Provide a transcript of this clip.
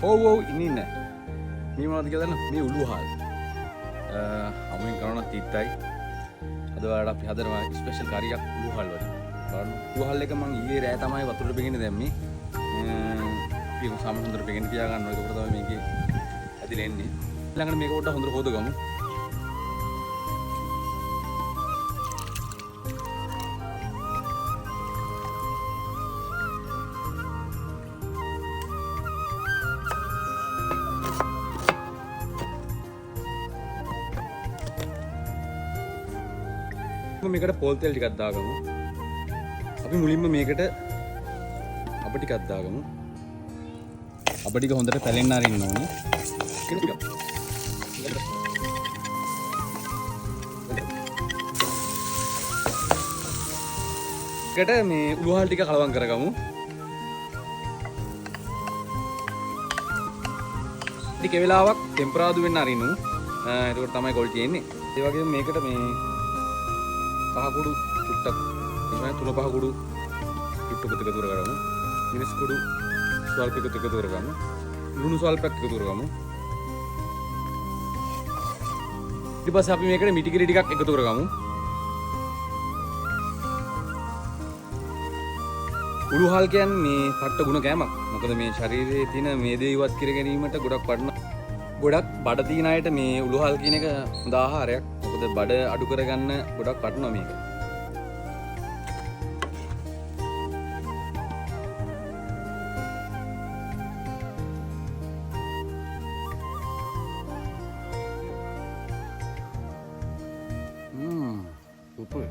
ඔව් ඔව් ඉන්නේ නැහැ. මේ මොනවද කියලා දන්නවද? මේ උළුහල්. අමුෙන් කරන තිත්තයි. අද වලට අපි හදනවා ස්පෙෂල් කරියක් උළුහල් වල. බලන්න උළුහල් එක මම ඊයේ රෑ තමයි වතුරට බෙගෙන දැම්මේ. අපි සාම හොඳට බෙගෙන තියා ගන්නවා. ඒක උඩ තමයි මේකේ ඇදිලා එන්නේ. ඊළඟට මේක පොඩ්ඩක් හොඳට හොදගමු. මේකට පොල් තෙල් ටිකක් දාගමු. අපි මුලින්ම මේකට අප ටිකක් දාගමු. අප ටික හොඳට පැලෙන්න අරින්න ඕනේ. ඒකට මේ උළුහල් ටික කලවම් කරගමු. ටික වෙලාවක් ටෙම්පරාදු වෙන්න අරිනු. එතකොට තමයි කොල් තියෙන්නේ. ඒ වගේම මේකට මේ පහ කුඩු චුට්ටක් එහෙනම් තුන පහ කුඩු චුට්ටක් එකතු කරගමු. මිරිස් කුඩු ස්වල්ප එකතු කරගමු. ලුණු ස්වල්පයක් එකතු කරගමු. ඊට පස්සේ අපි මේකට මිටි කිරි ටිකක් එකතු කරගමු. උළුහල් කියන්නේ මේ පට්ට ගුණ කෑමක්. මොකද මේ ශරීරයේ තියෙන මේදේ ඉවත් කර ගැනීමට ගොඩක් ගොඩක් බඩ තියෙන අයට මේ උළුහල් කියන එක හොඳ ආහාරයක්. මොකද බඩ අඩු කරගන්න ගොඩක් වටිනවා මේක. සුපර්.